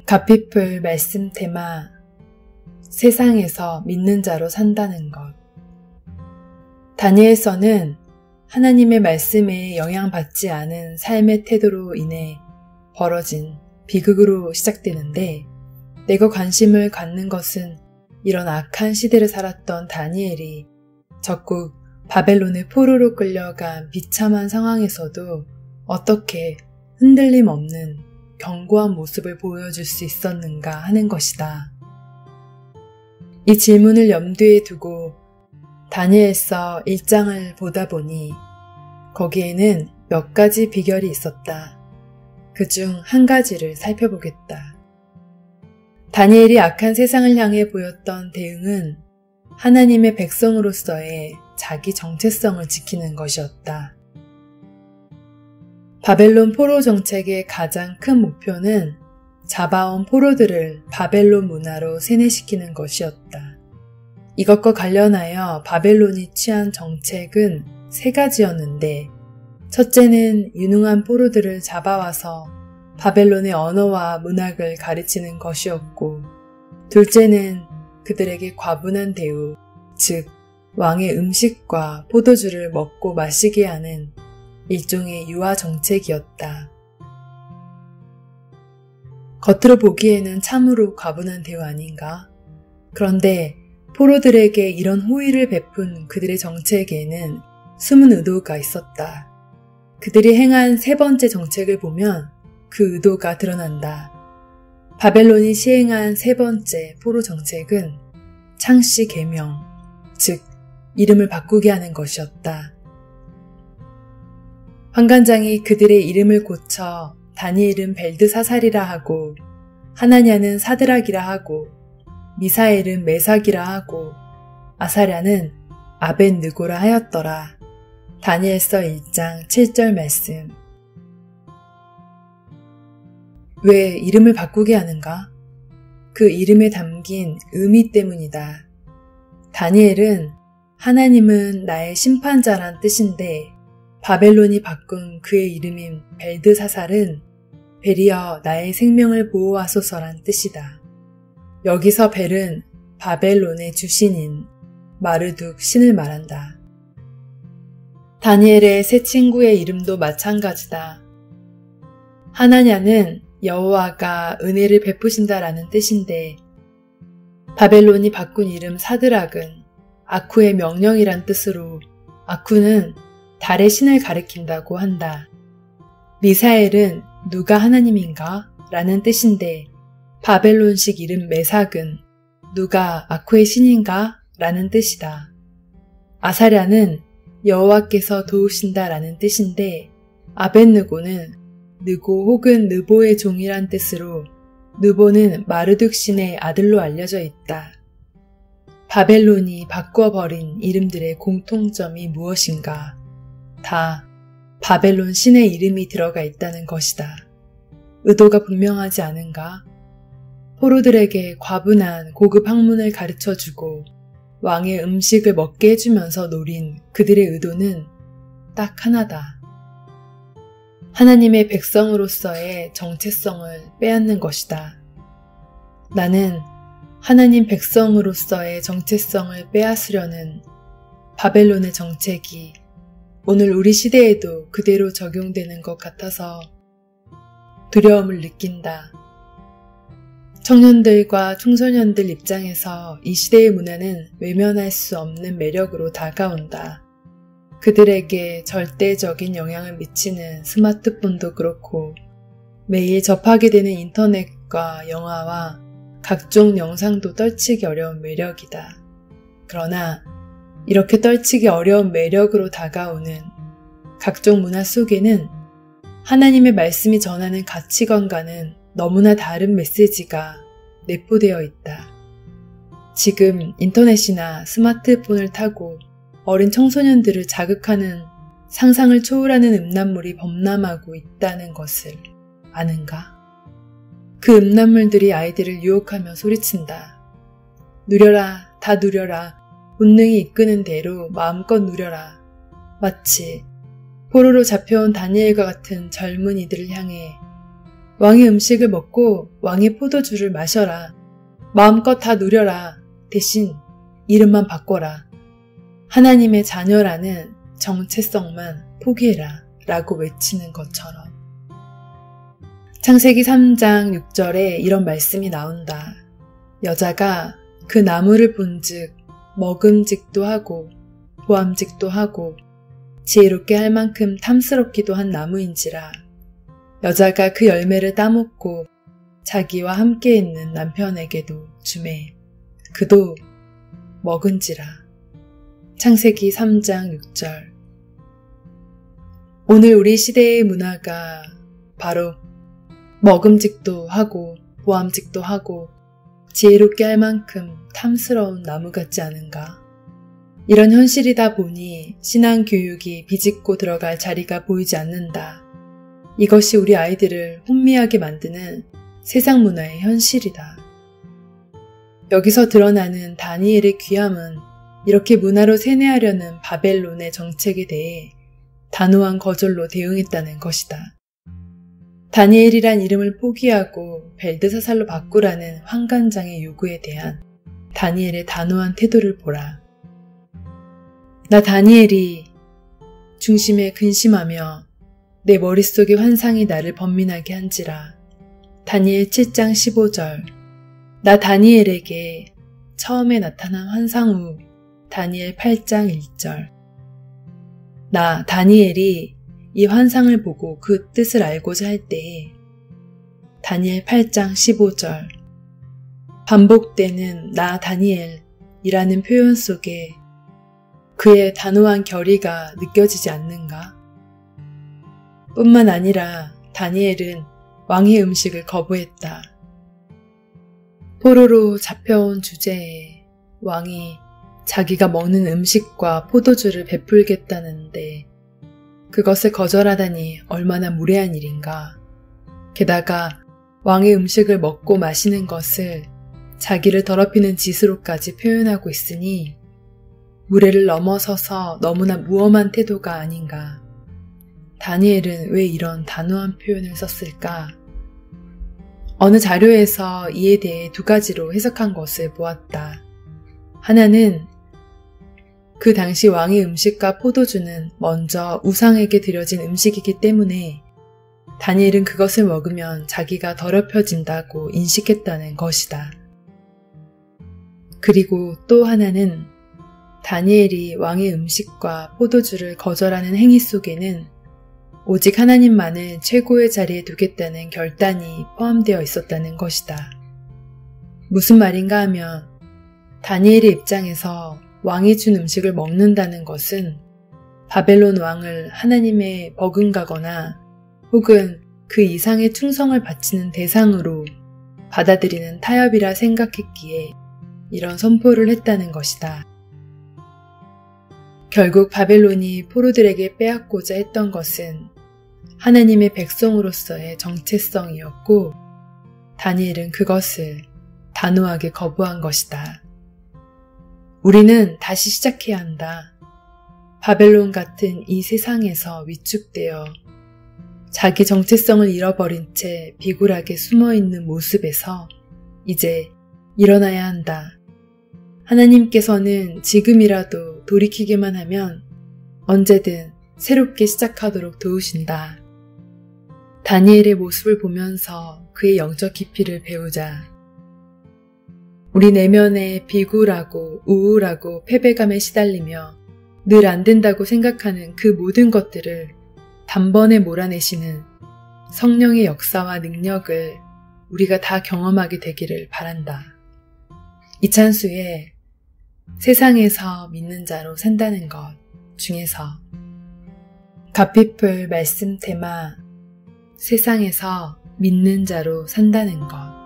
가피풀 말씀 테마 세상에서 믿는 자로 산다는 것. 다니엘서는 하나님의 말씀에 영향받지 않은 삶의 태도로 인해 벌어진 비극으로 시작되는데, 내가 관심을 갖는 것은 이런 악한 시대를 살았던 다니엘이 적국 바벨론의 포로로 끌려간 비참한 상황에서도 어떻게 흔들림 없는 견고한 모습을 보여줄 수 있었는가 하는 것이다. 이 질문을 염두에 두고 다니엘서 1장을 보다 보니 거기에는 몇 가지 비결이 있었다. 그중 한 가지를 살펴보겠다. 다니엘이 악한 세상을 향해 보였던 대응은 하나님의 백성으로서의 자기 정체성을 지키는 것이었다. 바벨론 포로 정책의 가장 큰 목표는 잡아온 포로들을 바벨론 문화로 세뇌시키는 것이었다. 이것과 관련하여 바벨론이 취한 정책은 세 가지였는데, 첫째는 유능한 포로들을 잡아와서 바벨론의 언어와 문학을 가르치는 것이었고, 둘째는 그들에게 과분한 대우, 즉 왕의 음식과 포도주를 먹고 마시게 하는 일종의 유아 정책이었다. 겉으로 보기에는 참으로 과분한 대우 아닌가? 그런데 포로들에게 이런 호의를 베푼 그들의 정책에는 숨은 의도가 있었다. 그들이 행한 세 번째 정책을 보면 그 의도가 드러난다. 바벨론이 시행한 세 번째 포로 정책은 창씨 계명, 즉 이름을 바꾸게 하는 것이었다. 환관장이 그들의 이름을 고쳐 다니엘은 벨드사살이라 하고, 하나냐는 사드락이라 하고, 미사엘은 메삭이라 하고, 아사랴는 아벳느고라 하였더라. 다니엘서 1장 7절 말씀. 왜 이름을 바꾸게 하는가? 그 이름에 담긴 의미 때문이다. 다니엘은 하나님은 나의 심판자란 뜻인데, 바벨론이 바꾼 그의 이름인 벨드사살은 벨이여 나의 생명을 보호하소서란 뜻이다. 여기서 벨은 바벨론의 주신인 마르둑 신을 말한다. 다니엘의 새 친구의 이름도 마찬가지다. 하나냐는 여호와가 은혜를 베푸신다라는 뜻인데, 바벨론이 바꾼 이름 사드락은 아쿠의 명령이란 뜻으로 아쿠는 달의 신을 가리킨다고 한다. 미사엘은 누가 하나님인가? 라는 뜻인데, 바벨론식 이름 메삭은 누가 아쿠의 신인가? 라는 뜻이다. 아사랴는 여호와께서 도우신다 라는 뜻인데, 아벳느고는 느고 혹은 느보의 종이란 뜻으로 느보는 마르둑 신의 아들로 알려져 있다. 바벨론이 바꿔버린 이름들의 공통점이 무엇인가? 다 바벨론 신의 이름이 들어가 있다는 것이다. 의도가 분명하지 않은가? 포로들에게 과분한 고급 학문을 가르쳐주고 왕의 음식을 먹게 해주면서 노린 그들의 의도는 딱 하나다. 하나님의 백성으로서의 정체성을 빼앗는 것이다. 나는 하나님 백성으로서의 정체성을 빼앗으려는 바벨론의 정책이 오늘 우리 시대에도 그대로 적용되는 것 같아서 두려움을 느낀다. 청년들과 청소년들 입장에서 이 시대의 문화는 외면할 수 없는 매력으로 다가온다. 그들에게 절대적인 영향을 미치는 스마트폰도 그렇고, 매일 접하게 되는 인터넷과 영화와 각종 영상도 떨치기 어려운 매력이다. 그러나 이렇게 떨치기 어려운 매력으로 다가오는 각종 문화 속에는 하나님의 말씀이 전하는 가치관과는 너무나 다른 메시지가 내포되어 있다. 지금 인터넷이나 스마트폰을 타고 어린 청소년들을 자극하는 상상을 초월하는 음란물이 범람하고 있다는 것을 아는가? 그 음란물들이 아이들을 유혹하며 소리친다. 누려라, 다 누려라, 본능이 이끄는 대로 마음껏 누려라. 마치 포로로 잡혀온 다니엘과 같은 젊은이들을 향해 왕의 음식을 먹고 왕의 포도주를 마셔라. 마음껏 다 누려라. 대신 이름만 바꿔라. 하나님의 자녀라는 정체성만 포기해라. 라고 외치는 것처럼. 창세기 3장 6절에 이런 말씀이 나온다. 여자가 그 나무를 본즉 먹음직도 하고 보암직도 하고 지혜롭게 할 만큼 탐스럽기도 한 나무인지라. 여자가 그 열매를 따먹고 자기와 함께 있는 남편에게도 주매 그도 먹은지라. 창세기 3장 6절. 오늘 우리 시대의 문화가 바로 먹음직도 하고 보암직도 하고 지혜롭게 할 만큼 탐스러운 나무 같지 않은가. 이런 현실이다 보니 신앙교육이 비집고 들어갈 자리가 보이지 않는다. 이것이 우리 아이들을 혼미하게 만드는 세상 문화의 현실이다. 여기서 드러나는 다니엘의 귀함은 이렇게 문화로 세뇌하려는 바벨론의 정책에 대해 단호한 거절로 대응했다는 것이다. 다니엘이란 이름을 포기하고 벨드사살로 바꾸라는 환관장의 요구에 대한 다니엘의 단호한 태도를 보라. 나 다니엘이 중심에 근심하며 내 머릿속의 환상이 나를 번민하게 한지라. 다니엘 7장 15절. 나 다니엘에게 처음에 나타난 환상 후 다니엘 8장 1절. 나 다니엘이 이 환상을 보고 그 뜻을 알고자 할 때에 다니엘 8장 15절. 반복되는 나 다니엘이라는 표현 속에 그의 단호한 결의가 느껴지지 않는가? 뿐만 아니라 다니엘은 왕의 음식을 거부했다. 포로로 잡혀온 주제에 왕이 자기가 먹는 음식과 포도주를 베풀겠다는데 그것을 거절하다니 얼마나 무례한 일인가. 게다가 왕의 음식을 먹고 마시는 것을 자기를 더럽히는 짓으로까지 표현하고 있으니 무례를 넘어서서 너무나 무엄한 태도가 아닌가. 다니엘은 왜 이런 단호한 표현을 썼을까? 어느 자료에서 이에 대해 두 가지로 해석한 것을 보았다. 하나는 그 당시 왕의 음식과 포도주는 먼저 우상에게 드려진 음식이기 때문에 다니엘은 그것을 먹으면 자기가 더럽혀진다고 인식했다는 것이다. 그리고 또 하나는 다니엘이 왕의 음식과 포도주를 거절하는 행위 속에는 오직 하나님만을 최고의 자리에 두겠다는 결단이 포함되어 있었다는 것이다. 무슨 말인가 하면 다니엘의 입장에서 왕이 준 음식을 먹는다는 것은 바벨론 왕을 하나님의 버금가거나 혹은 그 이상의 충성을 바치는 대상으로 받아들이는 타협이라 생각했기에 이런 선포를 했다는 것이다. 결국 바벨론이 포로들에게 빼앗고자 했던 것은 하나님의 백성으로서의 정체성이었고 다니엘은 그것을 단호하게 거부한 것이다. 우리는 다시 시작해야 한다. 바벨론 같은 이 세상에서 위축되어 자기 정체성을 잃어버린 채 비굴하게 숨어있는 모습에서 이제 일어나야 한다. 하나님께서는 지금이라도 돌이키기만 하면 언제든 새롭게 시작하도록 도우신다. 다니엘의 모습을 보면서 그의 영적 깊이를 배우자. 우리 내면에 비굴하고 우울하고 패배감에 시달리며 늘 안 된다고 생각하는 그 모든 것들을 단번에 몰아내시는 성령의 역사와 능력을 우리가 다 경험하게 되기를 바란다. 이찬수의 세상에서 믿는 자로 산다는 것 중에서 갓피플 말씀 테마 세상에서 믿는 자로 산다는 것